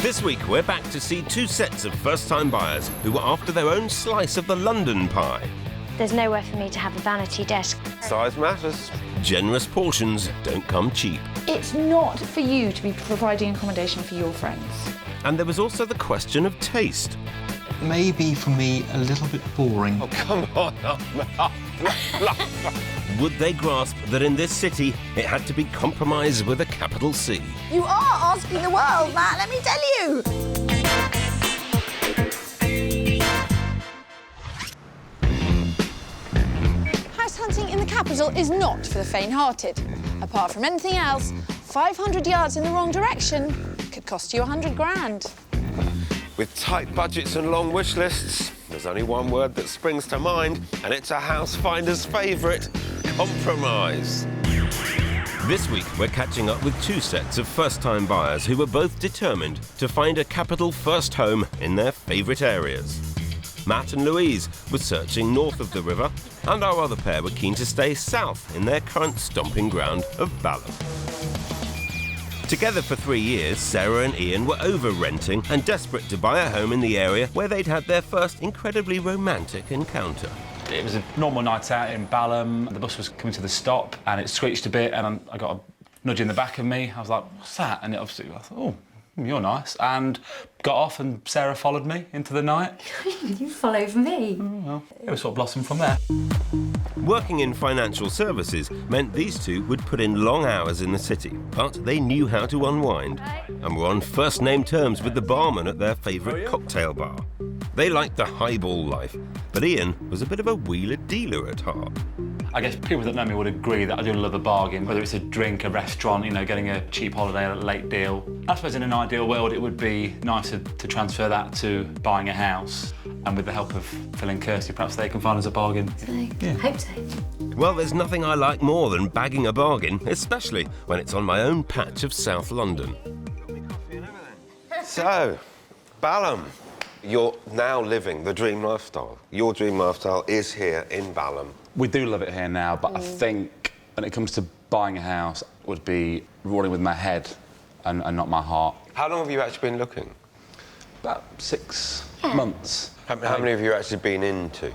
This week, we're back to see two sets of first-time buyers who were after their own slice of the London pie. There's nowhere for me to have a vanity desk. Size matters. Generous portions don't come cheap. It's not for you to be providing accommodation for your friends. And there was also the question of taste. Maybe for me a little bit boring. Oh, come on. Would they grasp that in this city it had to be compromise with a capital C? You are asking the world, Matt, let me tell you. House hunting in the capital is not for the faint-hearted. Apart from anything else, 500 yards in the wrong direction could cost you 100 grand. With tight budgets and long wish lists, there's only one word that springs to mind, and it's a house finder's favourite: compromise. This week, we're catching up with two sets of first-time buyers who were both determined to find a capital first home in their favourite areas. Matt and Louise were searching north of the river, and our other pair were keen to stay south in their current stomping ground of Balham. Together for 3 years, Sarah and Ian were over-renting and desperate to buy a home in the area where they'd had their first incredibly romantic encounter. It was a normal night out in Balham. The bus was coming to the stop and it screeched a bit and I got a nudge in the back of me. I was like, what's that? And I thought, oh, you're nice. And got off and Sarah followed me into the night. You followed me. Oh, well, it was sort of blossomed from there. Working in financial services meant these two would put in long hours in the city, but they knew how to unwind and were on first-name terms with the barman at their favourite cocktail bar. They liked the highball life, but Ian was a bit of a wheeler-dealer at heart. I guess people that know me would agree that I do love a bargain, whether it's a drink, a restaurant, you know, getting a cheap holiday at a late deal. I suppose in an ideal world it would be nicer to transfer that to buying a house, and with the help of Phil and Kirsty, perhaps they can find us a bargain. I hope so. Well, there's nothing I like more than bagging a bargain, especially when it's on my own patch of South London. So, Balham, you're now living the dream lifestyle. Your dream lifestyle is here in Balham. We do love it here now, but I think when it comes to buying a house, it would be rolling with my head and not my heart. How long have you actually been looking? About 6 months. How many have you actually been into?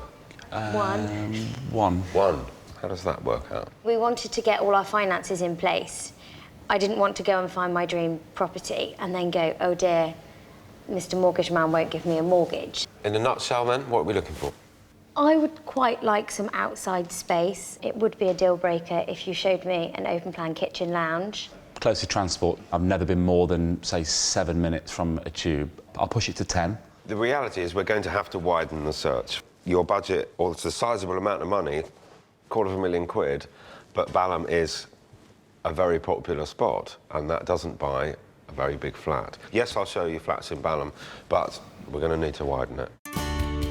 One. One. How does that work out? We wanted to get all our finances in place. I didn't want to go and find my dream property and then go, oh dear, Mr. Mortgage Man won't give me a mortgage. In a nutshell, then, what are we looking for? I would quite like some outside space. It would be a deal breaker if you showed me an open plan kitchen lounge. Close to transport. I've never been more than, say, 7 minutes from a tube. I'll push it to 10. The reality is we're going to have to widen the search. Your budget, or it's a sizable amount of money, £250,000, but Balham is a very popular spot, and that doesn't buy a very big flat. Yes, I'll show you flats in Balham, but we're going to need to widen it.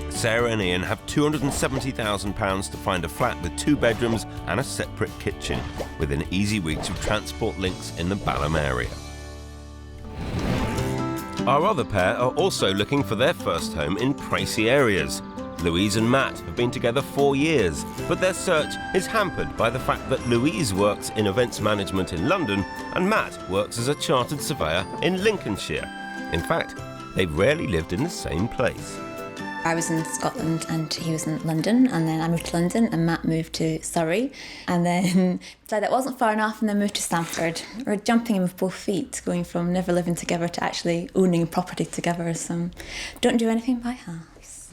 Sarah and Ian have £270,000 to find a flat with 2 bedrooms and a separate kitchen, within easy reach of transport links in the Balham area. Our other pair are also looking for their first home in pricey areas. Louise and Matt have been together 4 years, but their search is hampered by the fact that Louise works in events management in London and Matt works as a chartered surveyor in Lincolnshire. In fact, they've rarely lived in the same place. I was in Scotland and he was in London, and then I moved to London and Matt moved to Surrey, and then decided that wasn't far enough and then moved to Stamford. We're jumping in with both feet, going from never living together to actually owning a property together, so don't do anything by house.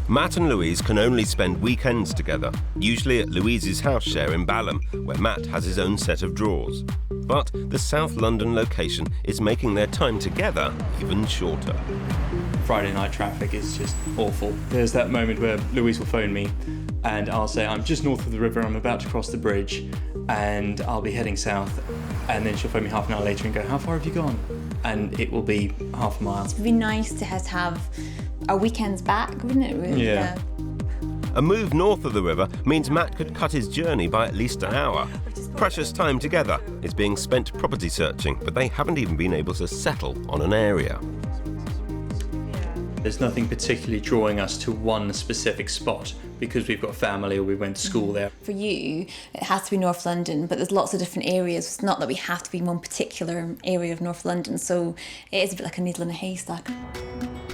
Matt and Louise can only spend weekends together, usually at Louise's house share in Balham, where Matt has his own set of drawers. But the South London location is making their time together even shorter. Friday night traffic is just awful. There's that moment where Louise will phone me and I'll say, I'm just north of the river, I'm about to cross the bridge, and I'll be heading south. And then she'll phone me half an hour later and go, how far have you gone? And it will be half a mile. It'd be nice to have our weekends back, wouldn't it? Yeah. A move north of the river means Matt could cut his journey by at least an hour. Precious time together is being spent property searching, but they haven't even been able to settle on an area. There's nothing particularly drawing us to one specific spot. because we've got family or we went to school there. For you, it has to be North London, but there's lots of different areas. It's not that we have to be in one particular area of North London, so it is a bit like a needle in a haystack.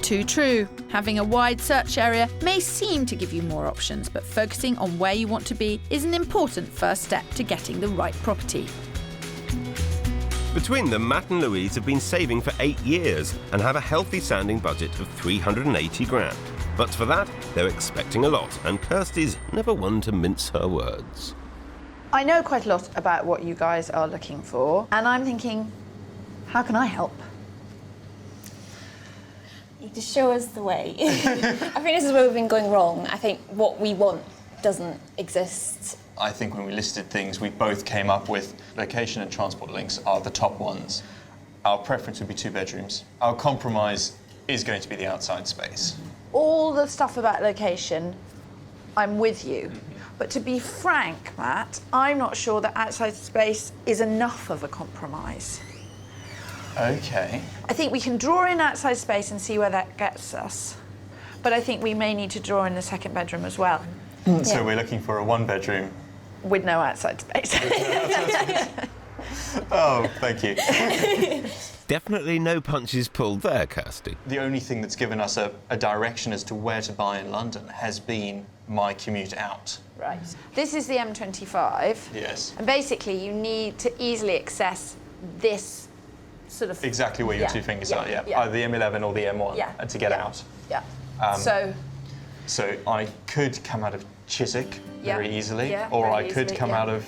Too true. Having a wide search area may seem to give you more options, but focusing on where you want to be is an important first step to getting the right property. Between them, Matt and Louise have been saving for 8 years and have a healthy sounding budget of 380 grand. But for that, they're expecting a lot, and Kirsty's never one to mince her words. I know quite a lot about what you guys are looking for, and I'm thinking, how can I help? You just show us the way. I think this is where we've been going wrong. I think what we want doesn't exist. I think when we listed things, we both came up with location and transport links are the top ones. Our preference would be 2 bedrooms. Our compromise is going to be the outside space. All the stuff about location, I'm with you. But to be frank, Matt, I'm not sure that outside space is enough of a compromise. Okay. I think we can draw in outside space and see where that gets us. But I think we may need to draw in the 2nd bedroom as well. So we're looking for a 1-bedroom. With no outside space. Oh, thank you. Definitely no punches pulled there, Kirsty. The only thing that's given us a direction as to where to buy in London has been my commute out. Right. This is the M25. Yes. And basically you need to easily access this sort of... Exactly where your 2 fingers are, yeah. Either the M11 or the M1 and to get out. Yeah. So I could come out of Chiswick very easily, or very I could easily, come out of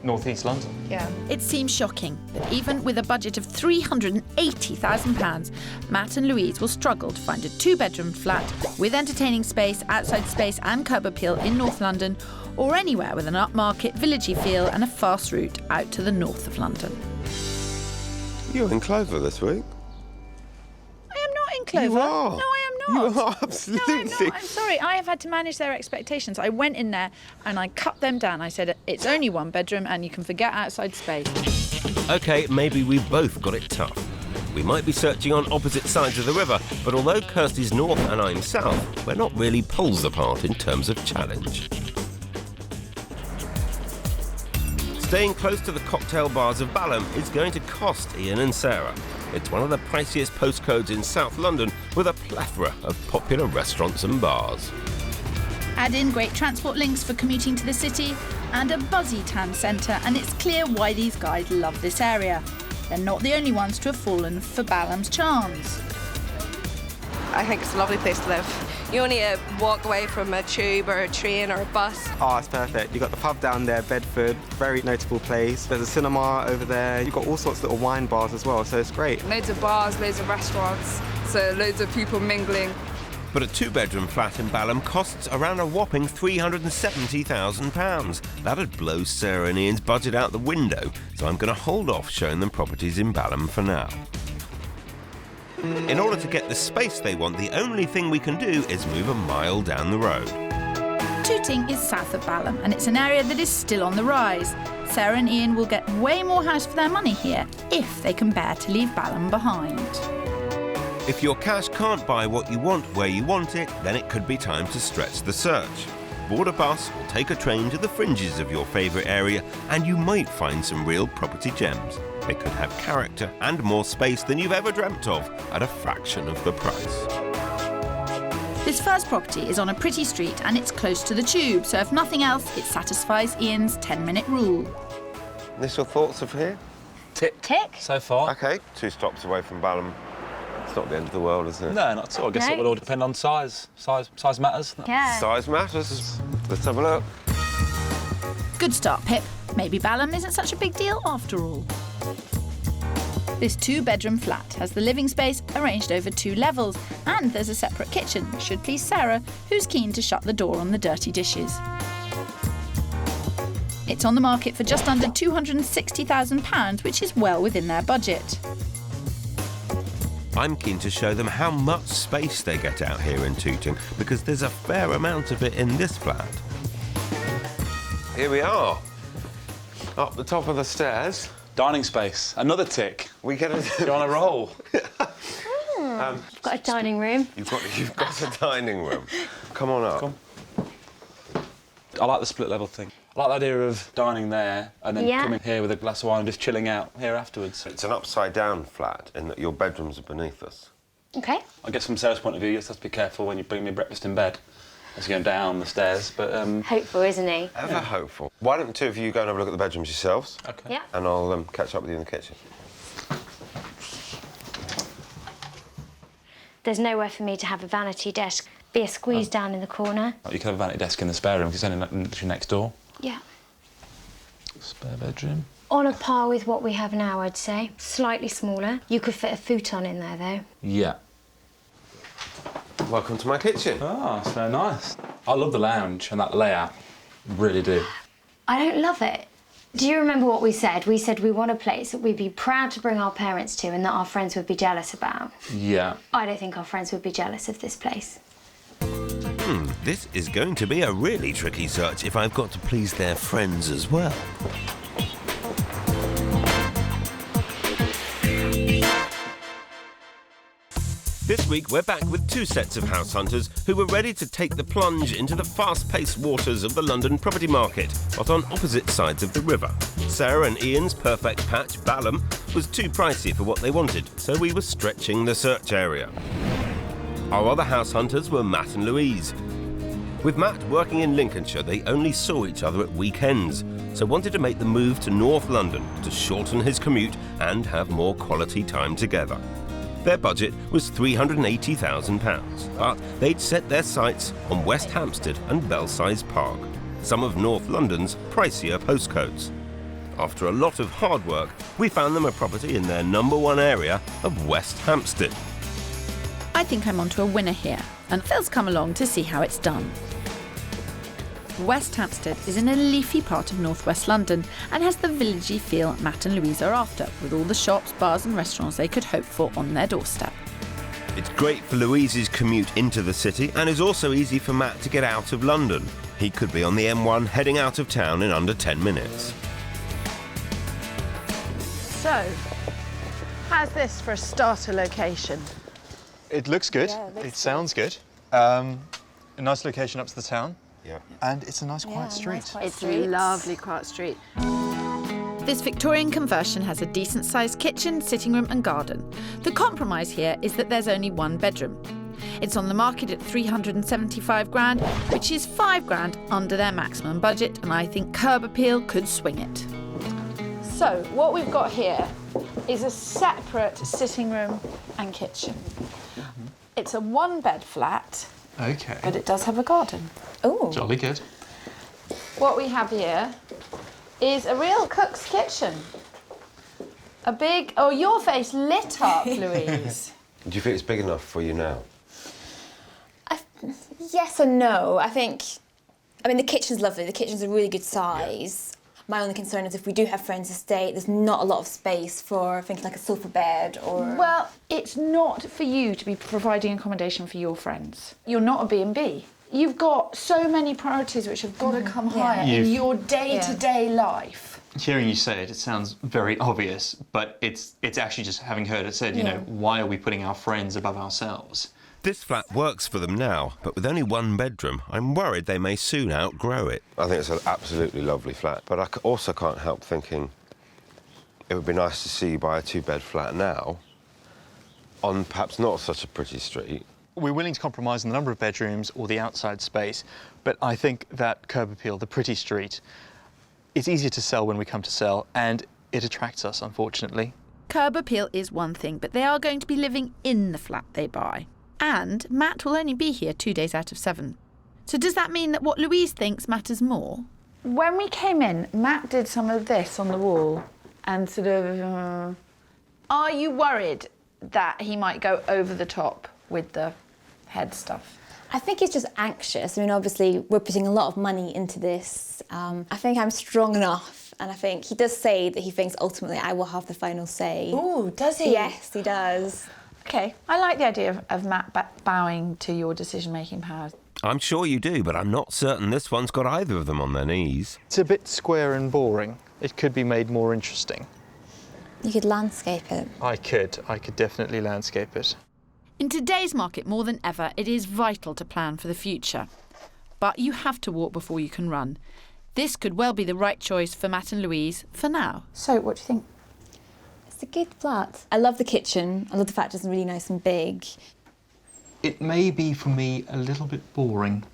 North East London. Yeah. It seems shocking, but even with a budget of £380,000, Matt and Louise will struggle to find a 2-bedroom flat with entertaining space, outside space and curb appeal in North London, or anywhere with an upmarket, villagey feel and a fast route out to the north of London. You're in Clover this week. I am not in Clover. You are. No, I am not. You are, absolutely. No, I'm not. I'm sorry. I have had to manage their expectations. I went in there and I cut them down. I said, it's only 1 bedroom and you can forget outside space. OK, maybe we've both got it tough. We might be searching on opposite sides of the river, but although Kirsty's north and I'm south, we're not really poles apart in terms of challenge. Staying close to the cocktail bars of Balham is going to cost Ian and Sarah. It's one of the priciest postcodes in South London with a plethora of popular restaurants and bars. Add in great transport links for commuting to the city and a buzzy town centre, and it's clear why these guys love this area. They're not the only ones to have fallen for Balham's charms. I think it's a lovely place to live. You only walk away from a tube or a train or a bus. Oh, it's perfect. You've got the pub down there, Bedford, very notable place. There's a cinema over there. You've got all sorts of little wine bars as well, so it's great. Loads of bars, loads of restaurants, so loads of people mingling. But a 2-bedroom flat in Balham costs around a whopping £370,000. That'd blow Sarah and Ian's budget out the window, so I'm going to hold off showing them properties in Balham for now. In order to get the space they want, the only thing we can do is move a mile down the road. Tooting is south of Balham, and it's an area that is still on the rise. Sarah and Ian will get way more house for their money here if they can bear to leave Balham behind. If your cash can't buy what you want where you want it, then it could be time to stretch the search. Board a bus or take a train to the fringes of your favourite area and you might find some real property gems. They could have character and more space than you've ever dreamt of at a fraction of the price. This first property is on a pretty street and it's close to the tube, so if nothing else, it satisfies Ian's 10-minute rule. Initial thoughts of here? Tick. Tick? So far. OK, 2 stops away from Balham. It's not the end of the world, is it? No, not at all. I guess it would all depend on size. Size matters. Yeah. Size matters. Let's have a look. Good start, Pip. Maybe Balham isn't such a big deal after all. This 2-bedroom flat has the living space arranged over 2 levels, and there's a separate kitchen, which should please Sarah, who's keen to shut the door on the dirty dishes. It's on the market for just under £260,000, which is well within their budget. I'm keen to show them how much space they get out here in Tooting, because there's a fair amount of it in this flat. Here we are. Up the top of the stairs. Dining space. Another tick. We get a... You're on a roll. Got a dining room. You've got a dining room. Come on up. Come. I like the split level thing. I like the idea of dining there and then coming here with a glass of wine and just chilling out here afterwards. It's an upside-down flat in that your bedrooms are beneath us. Okay. I guess from Sarah's point of view, you just have to be careful when you bring me breakfast in bed as you're going down the stairs, but... Hopeful, isn't he? Ever hopeful. Why don't the two of you go and have a look at the bedrooms yourselves? OK. Yeah. And I'll catch up with you in the kitchen. There's nowhere for me to have a vanity desk. Be a squeeze down in the corner. You could have a vanity desk in the spare room, because it's only literally next door. Yeah. Spare bedroom. On a par with what we have now, I'd say. Slightly smaller. You could fit a futon in there, though. Yeah. Welcome to my kitchen. Oh, it's very nice. I love the lounge and that layout. Really do. I don't love it. Do you remember what we said? We said we want a place that we'd be proud to bring our parents to and that our friends would be jealous about. Yeah. I don't think our friends would be jealous of this place. This is going to be a really tricky search if I've got to please their friends as well. This week, we're back with two sets of house hunters who were ready to take the plunge into the fast-paced waters of the London property market, but on opposite sides of the river. Sarah and Ian's perfect patch, Balham, was too pricey for what they wanted, so we were stretching the search area. Our other house hunters were Matt and Louise. With Matt working in Lincolnshire, they only saw each other at weekends, so wanted to make the move to North London to shorten his commute and have more quality time together. Their budget was £380,000, but they'd set their sights on West Hampstead and Belsize Park, some of North London's pricier postcodes. After a lot of hard work, we found them a property in their #1 area of West Hampstead. I think I'm onto a winner here, and Phil's come along to see how it's done. West Hampstead is in a leafy part of northwest London and has the villagey feel Matt and Louise are after, with all the shops, bars and restaurants they could hope for on their doorstep. It's great for Louise's commute into the city and is also easy for Matt to get out of London. He could be on the M1 heading out of town in under 10 minutes. So, how's this for a starter location? It looks good. It sounds good. A nice location up to the town. Yeah. And it's a nice quiet street. It's a lovely quiet street. This Victorian conversion has a decent-sized kitchen, sitting room and garden. The compromise here is that there's only one bedroom. It's on the market at 375 grand, which is 5 grand under their maximum budget, and I think curb appeal could swing it. So, what we've got here is a separate sitting room and kitchen. It's a one-bed flat, Okay. but it does have a garden. Oh. Jolly good. What we have here is a real cook's kitchen. A big... Oh, your face lit up, Louise. Do you think it's big enough for you now? Yes and no. I mean, the kitchen's lovely. The kitchen's a really good size. My only concern is if we do have friends to stay, there's not a lot of space for things like a sofa bed or... Well, it's not for you to be providing accommodation for your friends. You're not a B&B. You've got so many priorities which have got to come higher in your day-to-day life. Hearing you say it, it sounds very obvious, but it's actually just having heard it said, you know, why are we putting our friends above ourselves? This flat works for them now, but with only one bedroom, I'm worried they may soon outgrow it. I think it's an absolutely lovely flat, but I also can't help thinking it would be nice to see you buy a two-bed flat now on perhaps not such a pretty street. We're willing to compromise on the number of bedrooms or the outside space, but I think that curb appeal, the pretty street, it's easier to sell when we come to sell, and it attracts us, unfortunately. Curb appeal is one thing, but they are going to be living in the flat they buy. And Matt will only be here 2 days out of 7. So does that mean that what Louise thinks matters more? When we came in, Matt did some of this on the wall and sort of... Are you worried that he might go over the top with the head stuff? I think he's just anxious. I mean, obviously, we're putting a lot of money into this. I think I'm strong enough, and I think he does say that he thinks ultimately I will have the final say. Oh, does he? Yes, he does. OK, I like the idea of Matt bowing to your decision-making powers. I'm sure you do, but I'm not certain this one's got either of them on their knees. It's a bit square and boring. It could be made more interesting. You could landscape it. I could definitely landscape it. In today's market, more than ever, it is vital to plan for the future. but you have to walk before you can run. This could well be the right choice for Matt and Louise for now. So, what do you think? It's a good flat. I love the kitchen. I love the fact it's really nice and big. It may be, for me, a little bit boring.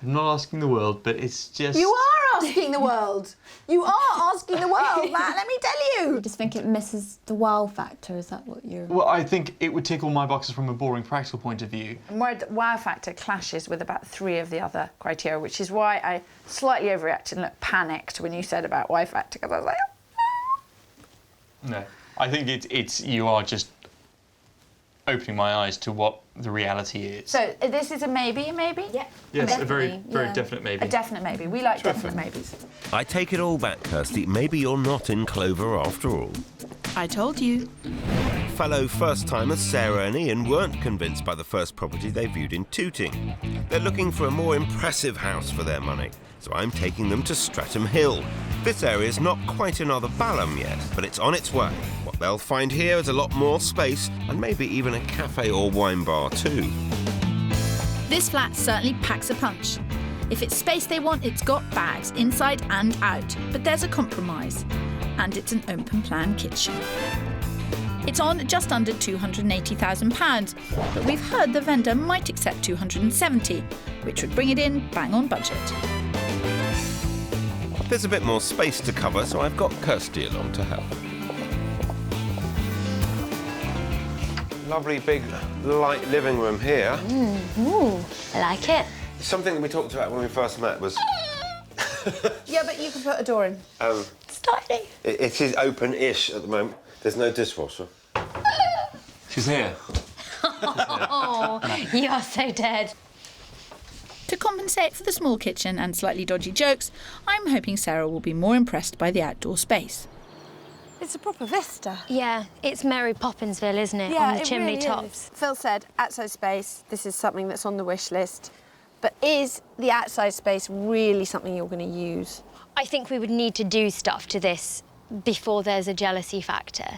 I'm not asking the world, but it's just... You are asking the world. You are asking the world, Matt, let me tell you. I just think it misses the wow factor. Is that what you're... Well, I think it would tick all my boxes from a boring practical point of view. Wow factor clashes with about 3 of the other criteria, which is why I slightly overreacted and looked panicked when you said about wow factor, because I was like... No, I think it's you are just opening my eyes to what the reality is. So this is a maybe? Yeah. Yes, a very definite maybe. A definite maybe. We like definite maybes. I take it all back, Kirsty. Maybe you're not in Clover after all. I told you. Fellow first-timers Sarah and Ian weren't convinced by the first property they viewed in Tooting. They're looking for a more impressive house for their money, so I'm taking them to Streatham Hill. This area's not quite another Balham yet, but it's on its way. What they'll find here is a lot more space, and maybe even a cafe or wine bar too. This flat certainly packs a punch. If it's space they want, it's got bags inside and out, but there's a compromise, and it's an open-plan kitchen. It's on just under £280,000, but we've heard the vendor might accept 270, which would bring it in bang on budget. There's a bit more space to cover, so I've got Kirsty along to help. Lovely big light living room here. Ooh, I like it. Something that we talked about when we first met was... Yeah, but you can put a door in. It's tiny. It is open-ish at the moment. There's no dishwasher. She's here. Oh, you are so dead. To compensate for the small kitchen and slightly dodgy jokes, I'm hoping Sarah will be more impressed by the outdoor space. It's a proper vista. Yeah, it's Mary Poppinsville, isn't it? Yeah, on the it chimney really tops. is. Phil said outside space, this is something that's on the wish list. But is the outside space really something you're going to use? I think we would need to do stuff to this before there's a jealousy factor.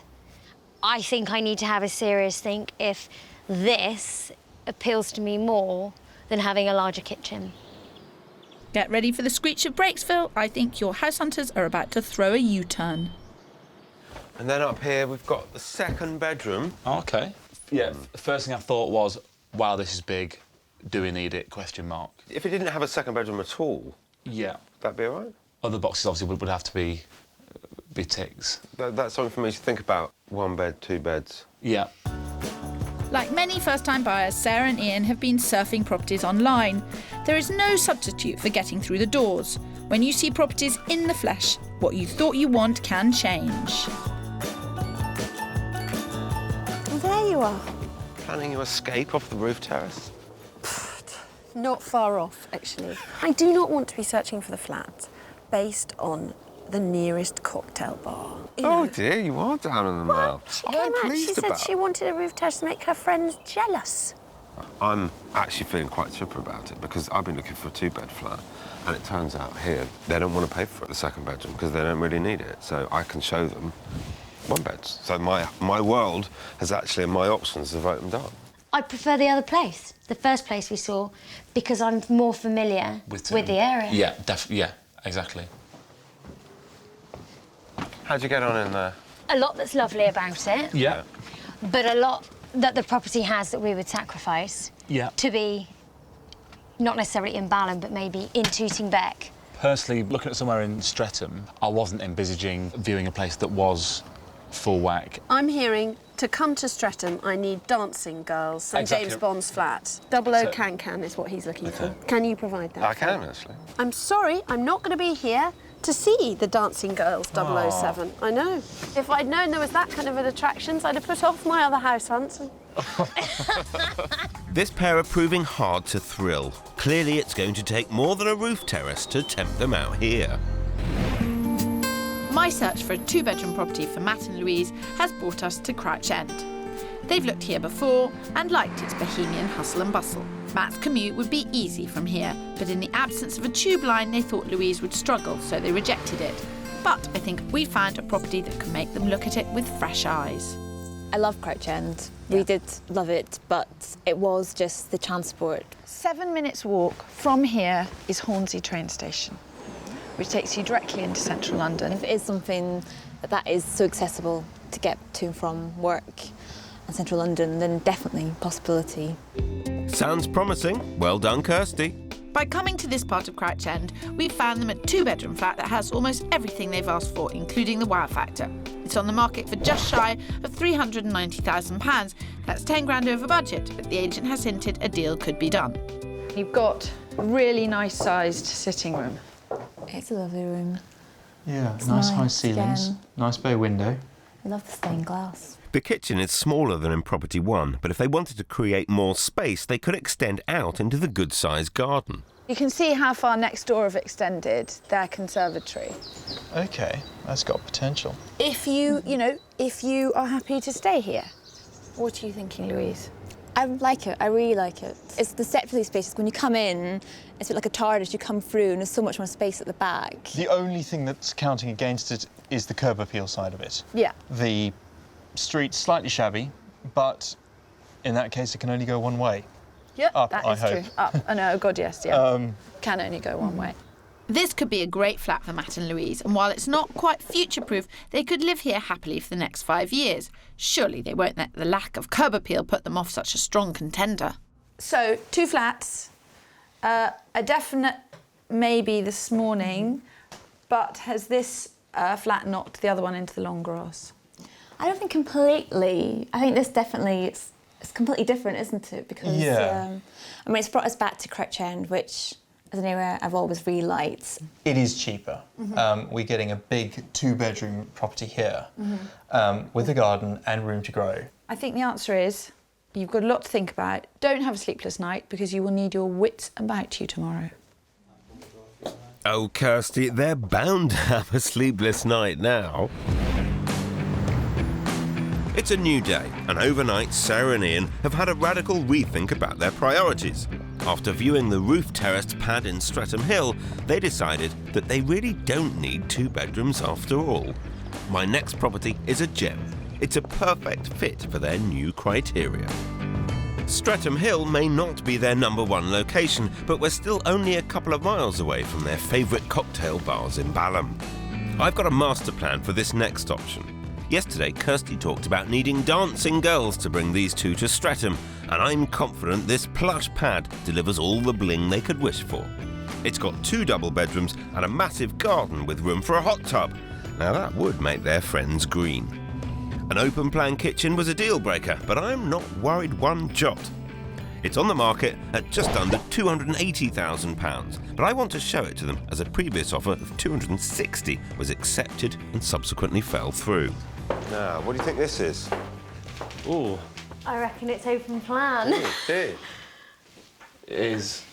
I think I need to have a serious think if this appeals to me more than having a larger kitchen. Get ready for the screech of brakes, Phil. I think your house hunters are about to throw a U-turn. And then up here, we've got the second bedroom. OK. Yeah, the first thing I thought was, wow, this is big. Do we need it? Question mark. If it didn't have a second bedroom at all, yeah, that'd be all right? Other boxes obviously would have to be ticks. That's something for me to think about. 1 bed, 2 beds. Yeah. Like many first-time buyers, Sarah and Ian have been surfing properties online. There is no substitute for getting through the doors. When you see properties in the flesh, what you thought you want can change. Well, there you are. Planning your escape off the roof terrace? Not far off, actually. I do not want to be searching for the flat based on the nearest cocktail bar. Oh dear, you are down in the mouth. She came out, she said she wanted a roof terrace to make her friends jealous. I'm actually feeling quite chipper about it because I've been looking for a 2-bed flat and it turns out here they don't want to pay for the second bedroom because they don't really need it. So I can show them 1 beds. So my world has actually, my options have opened up. I prefer the other place, the first place we saw, because I'm more familiar with the area. Yeah, yeah, exactly. How'd you get on in there? A lot that's lovely about it. Yeah. But a lot that the property has that we would sacrifice to be not necessarily in Balham, but maybe in Tooting Bec. Personally, looking at somewhere in Streatham, I wasn't envisaging viewing a place that was full whack. I'm hearing to come to Streatham, I need dancing girls and Exactly. James Bond's flat. 00 Can is what he's looking for. Can you provide that? I can, actually. I'm sorry, I'm not going to be here to see the Dancing Girls 007. I know. If I'd known there was that kind of an attractions, I'd have put off my other house hunts. This pair are proving hard to thrill. Clearly it's going to take more than a roof terrace to tempt them out here. My search for a 2-bedroom property for Matt and Louise has brought us to Crouch End. They've looked here before and liked its bohemian hustle and bustle. Matt's commute would be easy from here, but in the absence of a tube line, they thought Louise would struggle, so they rejected it. But I think we found a property that could make them look at it with fresh eyes. I love Crouch End. We did love it, but it was just the transport. 7 minutes walk from here is Hornsey train station, which takes you directly into central London. If it is something that is so accessible to get to and from work in central London, then definitely possibility. Sounds promising. Well done, Kirsty. By coming to this part of Crouch End, we've found them a 2-bedroom flat that has almost everything they've asked for, including the wow factor. It's on the market for just shy of £390,000. That's 10 grand over budget, but the agent has hinted a deal could be done. You've got a really nice sized sitting room. It's a lovely room. Yeah, It's nice high nice, ceilings, again. nice bay window. I love the stained glass. The kitchen is smaller than in Property 1, but if they wanted to create more space, they could extend out into the good-sized garden. You can see how far next door have extended their conservatory. Okay, that's got potential. If you are happy to stay here. What are you thinking, Louise? I like it. I really like it. It's the set for these spaces. When you come in, it's a bit like a TARDIS. You come through and there's so much more space at the back. The only thing that's counting against it is the curb appeal side of it. Yeah. The street's slightly shabby, but in that case it can only go one way. Yeah, Up, that I is hope. true. Up. Oh, no, God, yes, yeah. Can only go one way. This could be a great flat for Matt and Louise, and while it's not quite future-proof, they could live here happily for the next 5 years. Surely they won't let the lack of curb appeal put them off such a strong contender. So, 2 flats, a definite maybe this morning, but has this flat knocked the other one into the long grass? I don't think completely. I think this definitely, it's completely different, isn't it? Because, I mean, it's brought us back to Crouch End, which is an area I've always really liked. It is cheaper. We're getting a big 2-bedroom property here with a garden and room to grow. I think the answer is you've got a lot to think about. Don't have a sleepless night because you will need your wits about you tomorrow. Oh, Kirsty, they're bound to have a sleepless night now. It's a new day, and overnight Sarah and Ian have had a radical rethink about their priorities. After viewing the roof-terraced pad in Streatham Hill, they decided that they really don't need 2 bedrooms after all. My next property is a gem. It's a perfect fit for their new criteria. Streatham Hill may not be their #1 location, but we're still only a couple of miles away from their favourite cocktail bars in Balham. I've got a master plan for this next option. Yesterday, Kirsty talked about needing dancing girls to bring these two to Streatham, and I'm confident this plush pad delivers all the bling they could wish for. It's got 2 double bedrooms and a massive garden with room for a hot tub. Now that would make their friends green. An open plan kitchen was a deal breaker, but I'm not worried one jot. It's on the market at just under £280,000, but I want to show it to them as a previous offer of £260 was accepted and subsequently fell through. Now, what do you think this is? Ooh, I reckon it's open plan. It it is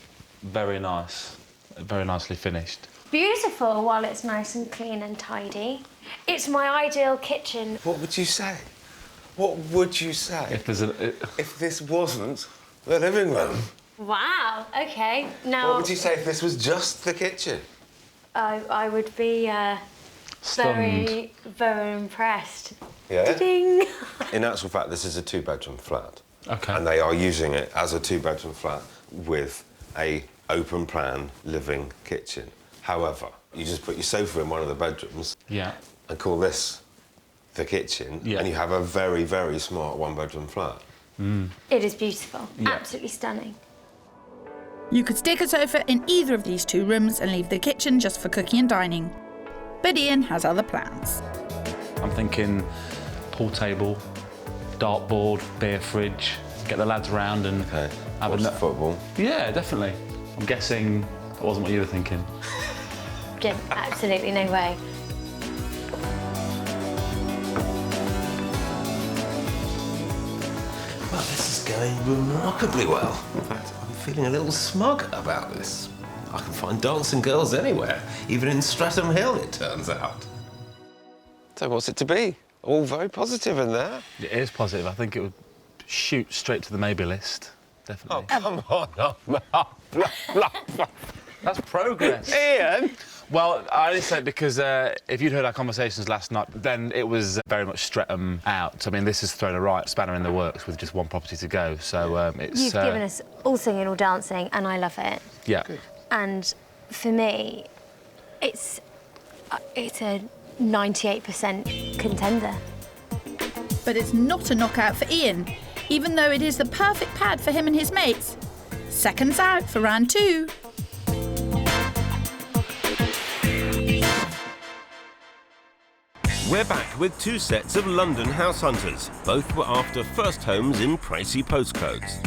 very nice. Very nicely finished. Beautiful while it's nice and clean and tidy. It's my ideal kitchen. What would you say? What would you say if this wasn't the living room? Wow, OK. Now... What would you say if this was just the kitchen? I would be very, very impressed. Yeah? Ding! In actual fact, this is a 2-bedroom flat. Okay. And they are using it as a 2-bedroom flat with a open plan living kitchen. However, you just put your sofa in one of the bedrooms and call this the kitchen, and you have a very, very smart 1-bedroom flat. It is beautiful. Absolutely stunning. You could stick a sofa in either of these 2 rooms and leave the kitchen just for cooking and dining. But Ian has other plans. I'm thinking pool table, dartboard, beer fridge, get the lads around and have watch the football. Yeah, definitely. I'm guessing that wasn't what you were thinking. Yeah, absolutely no way. Well, this is going remarkably well. In fact, I'm feeling a little smug about this. I can find dancing girls anywhere, even in Streatham Hill, it turns out. So what's it to be? All very positive in there. It is positive. I think it would shoot straight to the maybe list. Definitely. Oh, come on. That's progress. Ian! Well, I only say it because if you'd heard our conversations last night, then it was very much Streatham out. I mean, this has thrown a right spanner in the works with just one property to go. So it's... You've given us all singing, all dancing, and I love it. Yeah. Good. And for me, it's a 98% contender. But it's not a knockout for Ian, even though it is the perfect pad for him and his mates. Seconds out for round 2. We're back with 2 sets of London house hunters. Both were after first homes in pricey postcodes.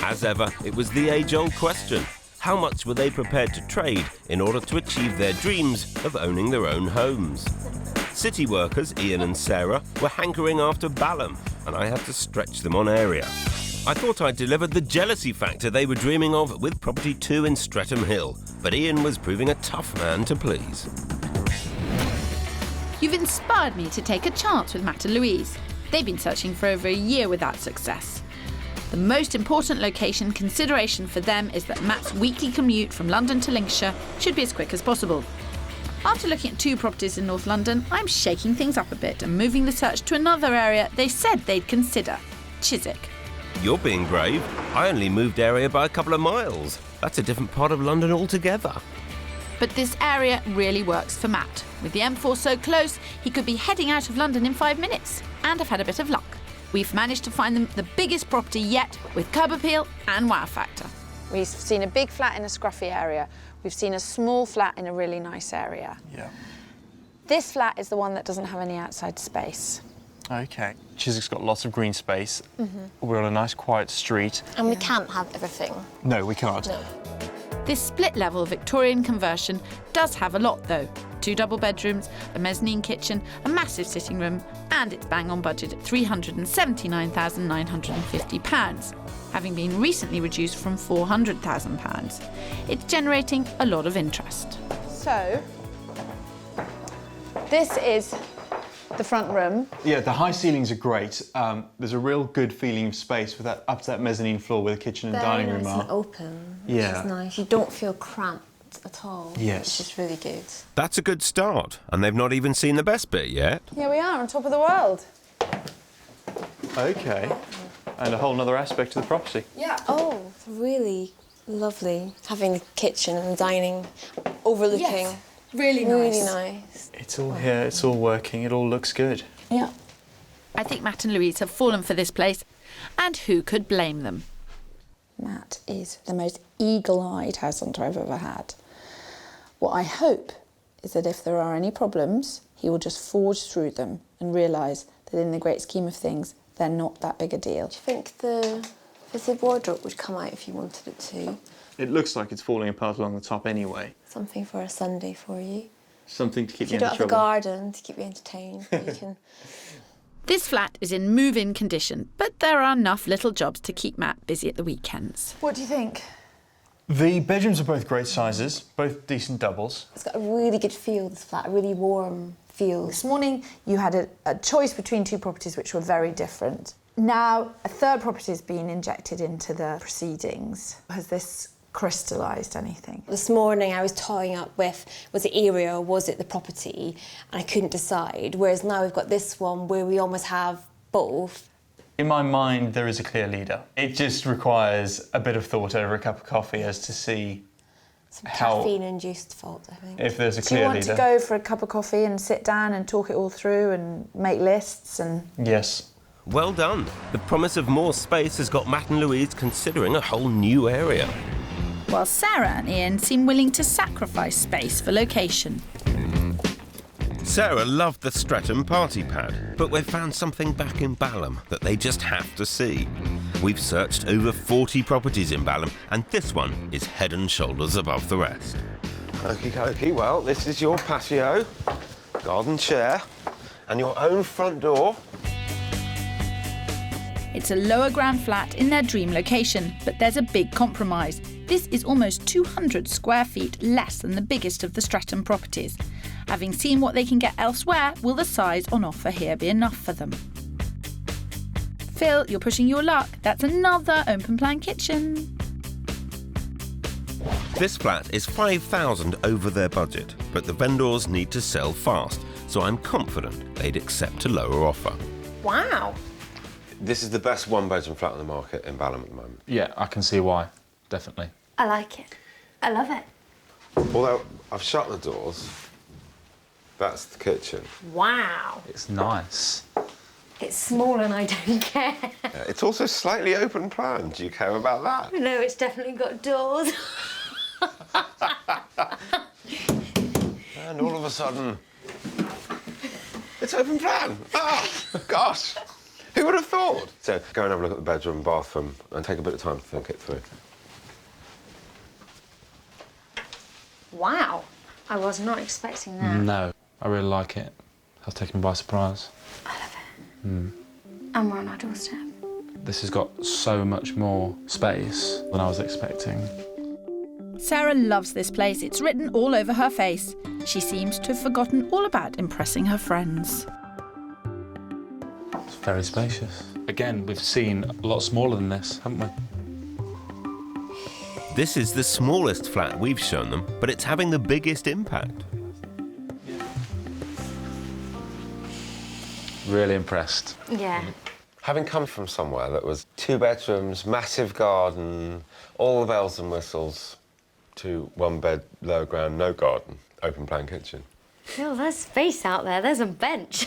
As ever, it was the age-old question. How much were they prepared to trade in order to achieve their dreams of owning their own homes? City workers Ian and Sarah were hankering after Balham, and I had to stretch them on area. I thought I'd delivered the jealousy factor they were dreaming of with property 2 in Streatham Hill, but Ian was proving a tough man to please. You've inspired me to take a chance with Matt and Louise. They've been searching for over a year without success. The most important location consideration for them is that Matt's weekly commute from London to Lincolnshire should be as quick as possible. After looking at 2 properties in North London, I'm shaking things up a bit and moving the search to another area they said they'd consider, Chiswick. You're being brave. I only moved area by a couple of miles. That's a different part of London altogether. But this area really works for Matt. With the M4 so close, he could be heading out of London in 5 minutes. And I've had a bit of luck. We've managed to find them the biggest property yet, with curb appeal and wow factor. We've seen a big flat in a scruffy area. We've seen a small flat in a really nice area. Yeah. This flat is the one that doesn't have any outside space. OK. Chiswick's got lots of green space. We're on a nice, quiet street. And we can't have everything. No, we can't. No. This split-level Victorian conversion does have a lot, though. 2 double bedrooms, a mezzanine kitchen, a massive sitting room, and it's bang on budget at £379,950, having been recently reduced from £400,000. It's generating a lot of interest. So, this is the front room. Yeah, the high ceilings are great. There's a real good feeling of space with that up to that mezzanine floor where the kitchen and dining room are. Very nice and open, which Yeah. is nice. You don't feel cramped at all. Yes. Which is really good. That's a good start, and they've not even seen the best bit yet. Here we are, on top of the world. OK. And a whole other aspect to the property. Yeah. Oh, it's really lovely having the kitchen and the dining overlooking. Yes. Really nice. Really nice. It's all here, it's all working, it all looks good. Yeah. I think Matt and Louise have fallen for this place, and who could blame them? Matt is the most eagle-eyed house hunter I've ever had. What I hope is that if there are any problems, he will just forge through them and realise that in the great scheme of things, they're not that big a deal. Do you think the fitted wardrobe would come out if you wanted it to? It looks like it's falling apart along the top anyway. Something for a Sunday for you. Something to keep If you you out don't of have a trouble. garden to keep you entertained, you can... This flat is in move-in condition, but there are enough little jobs to keep Matt busy at the weekends. What do you think? The bedrooms are both great sizes, both decent doubles. It's got a really good feel, this flat, a really warm feel. This morning you had a choice between 2 properties which were very different. Now a third property has been injected into the proceedings. Has this crystallised anything? This morning I was toying up with, was it area or was it the property? And I couldn't decide, whereas now we've got this one where we almost have both. In my mind, there is a clear leader. It just requires a bit of thought over a cup of coffee as to see Some how... caffeine-induced fault, I think. If there's a Do you clear want leader. to go for a cup of coffee and sit down and talk it all through and make lists and... Yes. Well done. The promise of more space has got Matt and Louise considering a whole new area. While Sarah and Ian seem willing to sacrifice space for location. Sarah loved the Streatham party pad, but we've found something back in Balham that they just have to see. We've searched over 40 properties in Balham, and this one is head and shoulders above the rest. Okie dokie, well, this is your patio, garden chair, and your own front door. It's a lower ground flat in their dream location, but there's a big compromise. This is almost 200 square feet less than the biggest of the Streatham properties. Having seen what they can get elsewhere, will the size on offer here be enough for them? Phil, you're pushing your luck. That's another open plan kitchen. This flat is $5,000 over their budget, but the vendors need to sell fast, so I'm confident they'd accept a lower offer. Wow. This is the best one-bedroom flat on the market in Balham at the moment. Yeah, I can see why, definitely. I like it. I love it. Although I've shut the doors, that's the kitchen. Wow. It's nice. It's small and I don't care. It's also slightly open plan. Do you care about that? No, it's definitely got doors. And all of a sudden, it's open plan. Oh, gosh. Who would have thought? So go and have a look at the bedroom, bathroom, and take a bit of time to think it through. Wow. I was not expecting that. No, I really like it. I was taken by surprise. I love it. And we're on our doorstep. This has got so much more space than I was expecting. Sarah loves this place. It's written all over her face. She seems to have forgotten all about impressing her friends. It's very spacious. Again, we've seen a lot smaller than this, haven't we? This is the smallest flat we've shown them, but it's having the biggest impact. Really impressed. Yeah. Having come from somewhere that was 2 bedrooms, massive garden, all the bells and whistles, to 1 bed, low ground, no garden, open plan kitchen. Phil, there's space out there. There's a bench.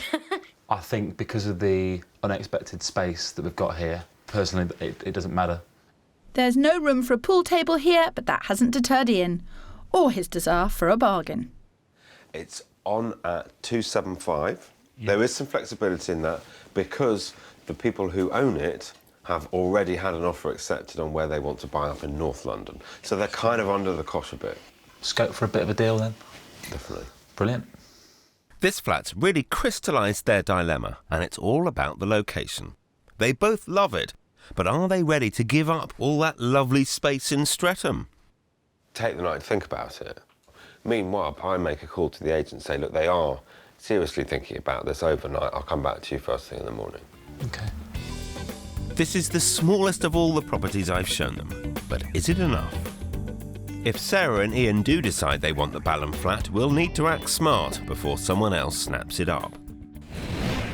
I think because of the unexpected space that we've got here, personally, it doesn't matter. There's no room for a pool table here, but that hasn't deterred Ian, or his desire for a bargain. It's on at 275. There is some flexibility in that because the people who own it have already had an offer accepted on where they want to buy up in North London. So they're kind of under the cosh a bit. Scope for a bit of a deal then? Definitely. Brilliant. This flat's really crystallised their dilemma, and it's all about the location. They both love it, but are they ready to give up all that lovely space in Streatham? Take the night to think about it. Meanwhile, I make a call to the agent and say, look, they are seriously thinking about this overnight. I'll come back to you first thing in the morning. Okay. This is the smallest of all the properties I've shown them, but is it enough? If Sarah and Ian do decide they want the Balham flat, we'll need to act smart before someone else snaps it up.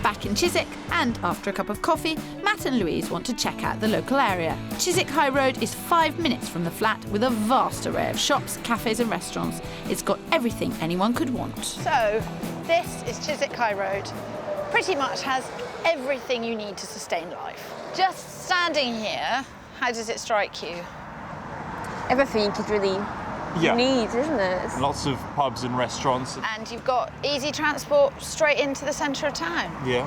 Back in Chiswick, and after a cup of coffee, Matt and Louise want to check out the local area. Chiswick High Road is 5 minutes from the flat with a vast array of shops, cafes and restaurants. It's got everything anyone could want. So, this is Chiswick High Road. Pretty much has everything you need to sustain life. Just standing here, how does it strike you? Everything you could really need, isn't it? Lots of pubs and restaurants. And you've got easy transport straight into the centre of town. Yeah.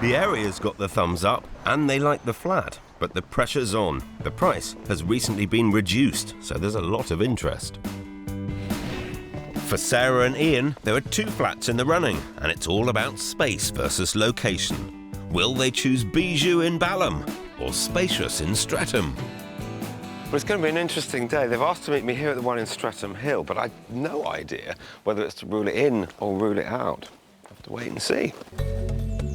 The area's got the thumbs up, and they like the flat, but the pressure's on. The price has recently been reduced, so there's a lot of interest. For Sarah and Ian, there are 2 flats in the running, and it's all about space versus location. Will they choose bijou in Balham or spacious in Streatham? Well, it's going to be an interesting day. They've asked to meet me here at the one in Streatham Hill, but I've no idea whether it's to rule it in or rule it out. I'll have to wait and see.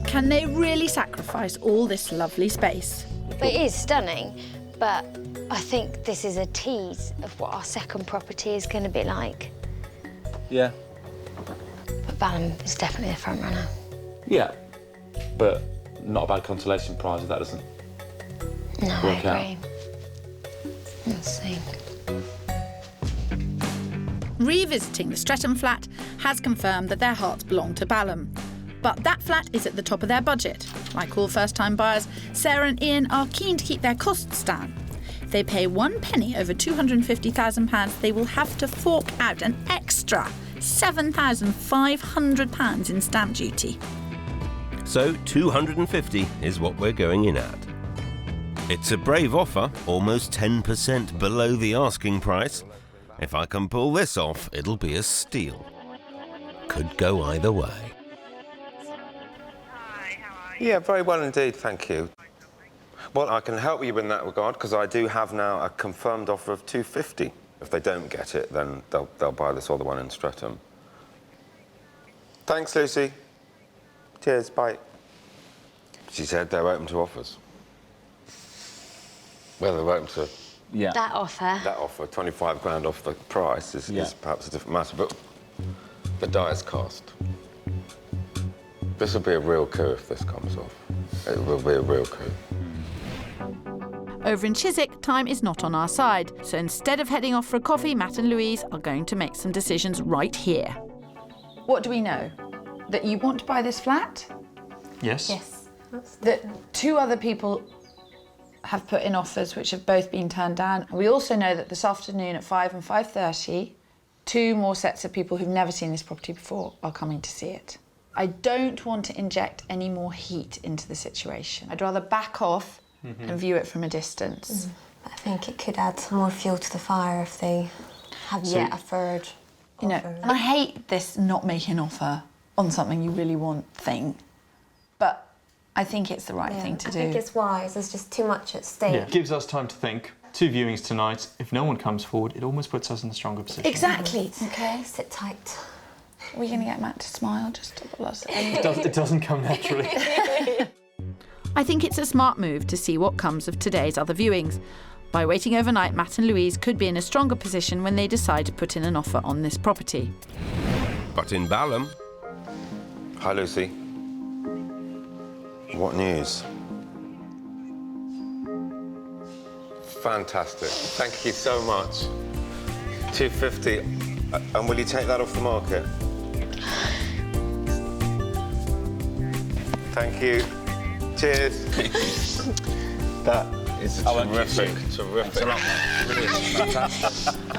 Can they really sacrifice all this lovely space? It is stunning, but I think this is a tease of what our second property is going to be like. Yeah. But Balham is definitely the front runner. Yeah, but not a bad consolation prize if that doesn't No, work I out. agree. Let's see. Revisiting the Streatham flat has confirmed that their hearts belong to Balham. But that flat is at the top of their budget. Like all first-time buyers, Sarah and Ian are keen to keep their costs down. If they pay 1 penny over £250,000, they will have to fork out an extra £7,500 in stamp duty. So 250 is what we're going in at. It's a brave offer, almost 10% below the asking price. If I can pull this off, it'll be a steal. Could go either way. Yeah, very well indeed, thank you. Well, I can help you in that regard because I do have now a confirmed offer of 250. If they don't get it, then they'll buy this other one in Streatham. Thanks, Lucy. Cheers, bye. She said they're open to offers. Whether they're open to Yeah. That offer. That offer, 25 grand off the price, is perhaps a different matter, but the dyer's cost. This will be a real coup if this comes off. It will be a real coup. Over in Chiswick, time is not on our side. So instead of heading off for a coffee, Matt and Louise are going to make some decisions right here. What do we know? That you want to buy this flat? Yes. Yes. That 2 other people have put in offers which have both been turned down. We also know that this afternoon at 5 and 5:30, 2 more sets of people who've never seen this property before are coming to see it. I don't want to inject any more heat into the situation. I'd rather back off and view it from a distance. I think it could add some more fuel to the fire if they have yet a third You know, offer. and I hate this not making an offer on something you really want thing, but I think it's the right thing to do. I think it's wise. There's just too much at stake. Yeah. It gives us time to think. 2 viewings tonight. If no one comes forward, it almost puts us in a stronger position. Exactly. Okay, sit tight. Are we going to get Matt to smile just to us? It doesn't come naturally. I think it's a smart move to see what comes of today's other viewings. By waiting overnight, Matt and Louise could be in a stronger position when they decide to put in an offer on this property. But in Balham, Hi, Lucy. What news? Fantastic. Thank you so much. 250. And will you take that off the market? Thank you. Cheers. That is terrific.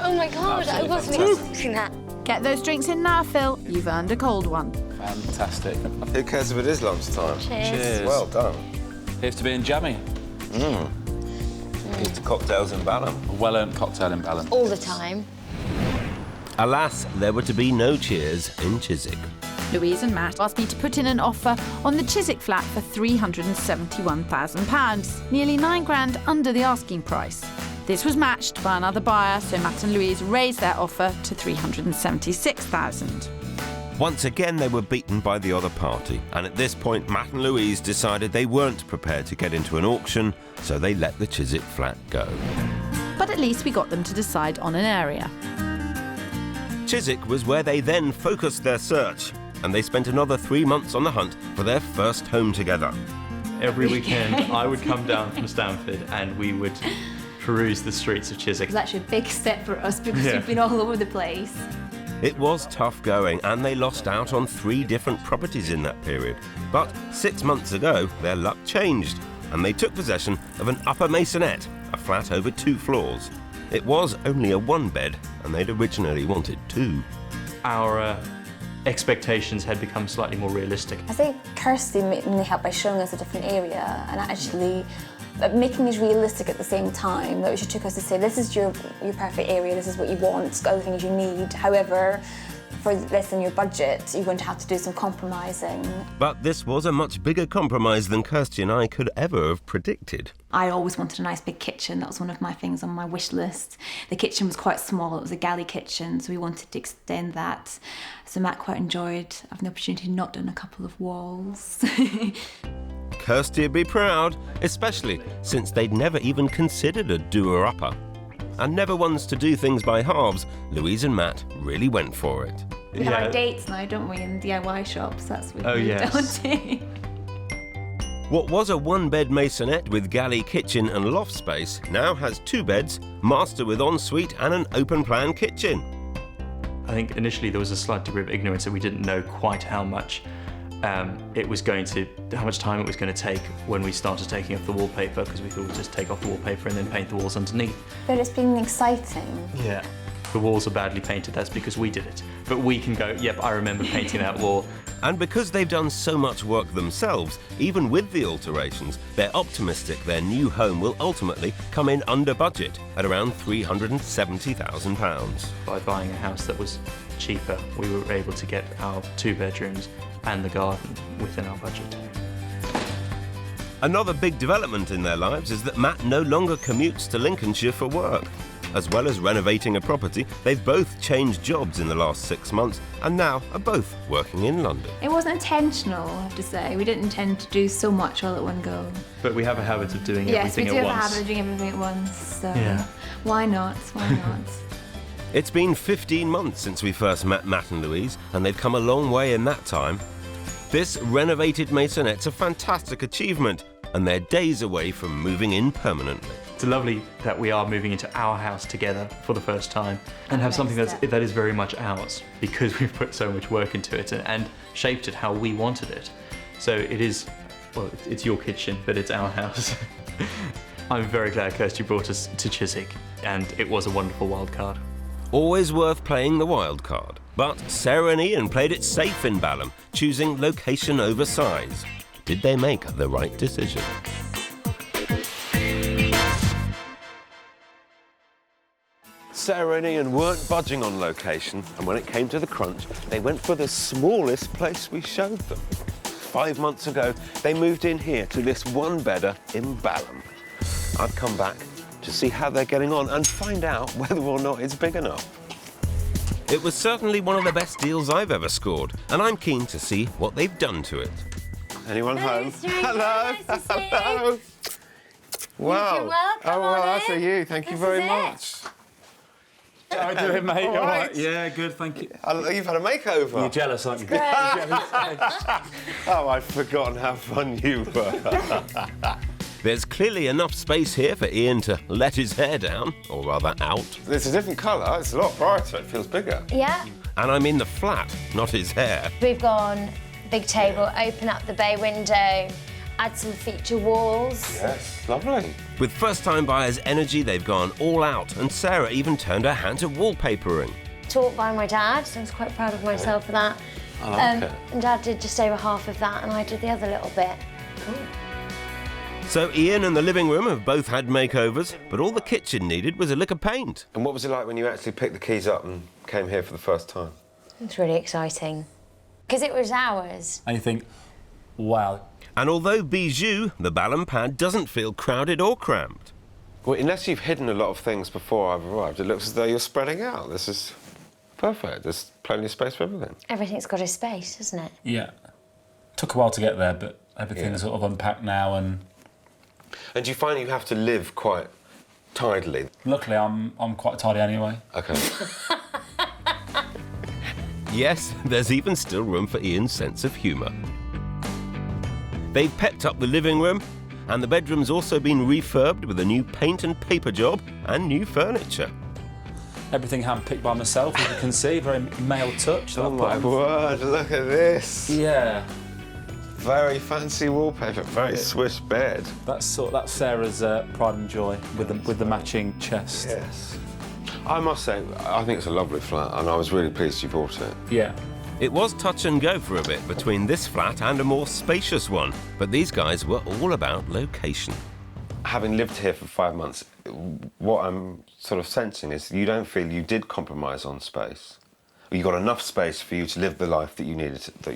Oh my God, I wasn't expecting that. Get those drinks in now, Phil. You've earned a cold one. Fantastic. Who cares if it is lunchtime? Cheers. Well done. Here's to being jammy. Here's to cocktails in Balham. A well-earned cocktail in Balham. All the time. alas, there were to be no cheers in Chiswick. Louise and Matt asked me to put in an offer on the Chiswick flat for £371,000, nearly £9,000 under the asking price. This was matched by another buyer, so Matt and Louise raised their offer to £376,000. Once again, they were beaten by the other party, and at this point, Matt and Louise decided they weren't prepared to get into an auction, so they let the Chiswick flat go. But at least we got them to decide on an area. Chiswick was where they then focused their search, and they spent another 3 months on the hunt for their first home together. Every weekend, I would come down from Stamford and we would peruse the streets of Chiswick. It was actually a big step for us because we've been all over the place. It was tough going, and they lost out on 3 different properties in that period. But 6 months ago, their luck changed, and they took possession of an upper masonette, a flat over 2 floors. It was only a 1-bed, and they'd originally wanted 2. Our expectations had become slightly more realistic. I think Kirsty mainly helped by showing us a different area and actually making these realistic at the same time. That she took us to say, this is your perfect area, this is what you want, it's got everything you need. However, for less than your budget, you're going to have to do some compromising. But this was a much bigger compromise than Kirsty and I could ever have predicted. I always wanted a nice big kitchen. That was one of my things on my wish list. The kitchen was quite small. It was a galley kitchen, so we wanted to extend that. So Matt quite enjoyed having the opportunity to knock down a couple of walls. Kirsty would be proud, especially since they'd never even considered a doer-upper. And never ones to do things by halves, Louise and Matt really went for it. We have our dates now, don't we, in DIY shops? That's what we've done too. What was a 1-bed masonette with galley kitchen and loft space now has 2 beds, master with ensuite and an open-plan kitchen. I think initially there was a slight degree of ignorance that we didn't know quite how much how much time it was going to take when we started taking off the wallpaper, because we thought we'd just take off the wallpaper and then paint the walls underneath. But it's been exciting. Yeah. The walls are badly painted, that's because we did it. But we can go, yep, I remember painting that wall. And because they've done so much work themselves, even with the alterations, they're optimistic their new home will ultimately come in under budget at around £370,000. By buying a house that was cheaper, we were able to get our 2 bedrooms and the garden within our budget. Another big development in their lives is that Matt no longer commutes to Lincolnshire for work. As well as renovating a property, they've both changed jobs in the last 6 months and now are both working in London. It wasn't intentional, I have to say. We didn't intend to do so much all at one go. But we have a habit of doing Yes, we everything do at have a once. habit of doing everything at once, so Yeah. why not? Why not? It's been 15 months since we first met Matt and Louise, and they've come a long way in that time. This renovated maisonette's a fantastic achievement, and they're days away from moving in permanently. It's lovely that we are moving into our house together for the first time and have something that is very much ours because we've put so much work into it and shaped it how we wanted it. So it is, well, it's your kitchen, but it's our house. I'm very glad Kirsty brought us to Chiswick, and it was a wonderful wild card. Always worth playing the wild card. But Sarah and Ian played it safe in Balham, choosing location over size. Did they make the right decision? Sarah and Ian weren't budging on location, and when it came to the crunch, they went for the smallest place we showed them. 5 months ago, they moved in here to this one-bedder in Balham. I've come back to see how they're getting on and find out whether or not it's big enough. It was certainly one of the best deals I've ever scored, and I'm keen to see what they've done to it. Anyone home? Hello. Hello. Wow. You're welcome, Oh, well, Ollie. that's for you. Thank you very much. How are you doing, mate? All right. Yeah, good, thank you. You've had a makeover. You're jealous, aren't you? Oh, I'd forgotten how fun you were. There's clearly enough space here for Ian to let his hair down, or rather out. It's a different colour. It's a lot brighter. It feels bigger. Yeah. And I mean the flat, not his hair. We've gone big table, open up the bay window, add some feature walls. Yes, lovely. With first-time buyers' energy, they've gone all out, and Sarah even turned her hand to wallpapering. Taught by my dad, so I was quite proud of myself for that. I like it. And Dad did just over half of that, and I did the other little bit. So Ian and the living room have both had makeovers, but all the kitchen needed was a lick of paint. And what was it like when you actually picked the keys up and came here for the first time? It's really exciting. Because it was ours. And you think, wow. And although bijou, the Balham pad doesn't feel crowded or cramped. Well, unless you've hidden a lot of things before I've arrived, it looks as though you're spreading out. This is perfect. There's plenty of space for everything. Everything's got a space, doesn't it? Yeah. Took a while to get there, but everything's sort of unpacked now, and do you find you have to live quite tidily? luckily I'm quite tidy anyway. OK. Yes, there's even still room for Ian's sense of humour. They've pepped up the living room, and the bedroom's also been refurbed with a new paint and paper job and new furniture. Everything hand-picked by myself, as you can see, very male touch. Oh my word, look at this. Yeah. Very fancy wallpaper, very Swiss bed. That's Sarah's pride and joy with the matching chest. Yes. I must say, I think it's a lovely flat, and I was really pleased you bought it. Yeah. It was touch and go for a bit between this flat and a more spacious one, but these guys were all about location. Having lived here for 5 months, what I'm sort of sensing is you don't feel you did compromise on space. You got enough space for you to live the life that you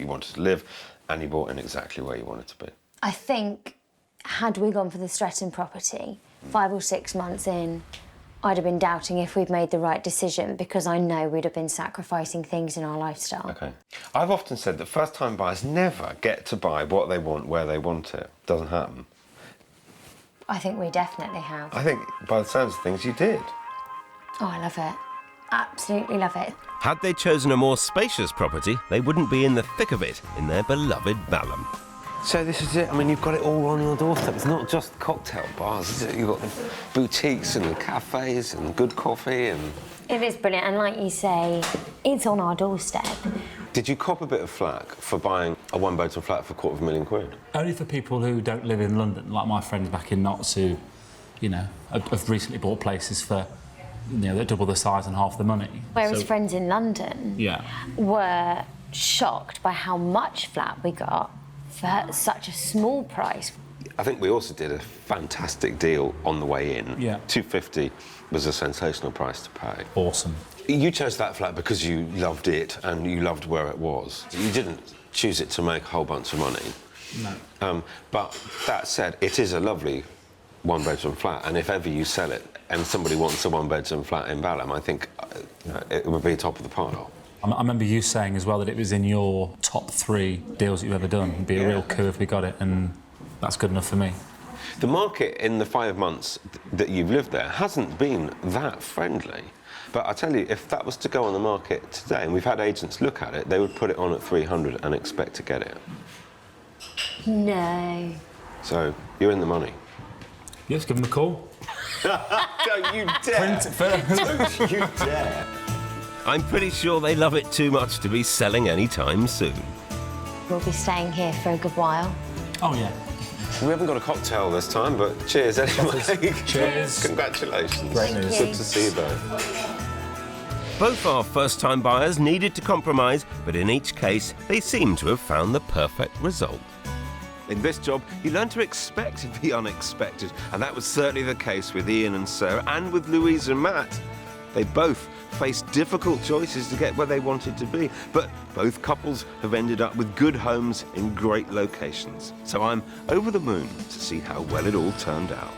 wanted to live, and you bought in exactly where you wanted to be. I think, had we gone for the Stretton property, 5 or 6 months in, I'd have been doubting if we'd made the right decision because I know we'd have been sacrificing things in our lifestyle. OK. I've often said that first-time buyers never get to buy what they want where they want it. Doesn't happen. I think we definitely have. I think, by the sounds of things, you did. Oh, I love it. Absolutely love it. Had they chosen a more spacious property, they wouldn't be in the thick of it in their beloved Balham. So this is it. I mean, you've got it all on your doorstep. It's not just cocktail bars, is it? You've got boutiques and cafes and good coffee and... It is brilliant, and like you say, it's on our doorstep. Did you cop a bit of flack for buying a one-bedroom flat for £250,000? Only for people who don't live in London, like my friends back in Notts who, you know, have recently bought places for, you know, they're double the size and half the money. Whereas So- friends in London were shocked by how much flat we got for such a small price. I think we also did a fantastic deal on the way in. Yeah. £250 was a sensational price to pay. Awesome. You chose that flat because you loved it and you loved where it was. You didn't choose it to make a whole bunch of money. No. But that said, it is a lovely one-bedroom flat, and if ever you sell it and somebody wants a one-bedroom flat in Balham, I think it would be top of the pile. I remember you saying as well that it was in your top 3 deals that you've ever done. It'd be a real coup if we got it, and that's good enough for me. The market in the 5 months that you've lived there hasn't been that friendly. But I tell you, if that was to go on the market today, and we've had agents look at it, they would put it on at 300 and expect to get it. No. So, you're in the money. Yes, give them a call. Don't you dare! Don't you dare! I'm pretty sure they love it too much to be selling anytime soon. We'll be staying here for a good while. Oh, yeah. We haven't got a cocktail this time, but cheers anyway. Cheers. Congratulations. Great news. Good to see you both. Both our first-time buyers needed to compromise, but in each case, they seem to have found the perfect result. In this job, you learn to expect the unexpected, and that was certainly the case with Ian and Sarah, and with Louise and Matt. They both faced difficult choices to get where they wanted to be, but both couples have ended up with good homes in great locations. So I'm over the moon to see how well it all turned out.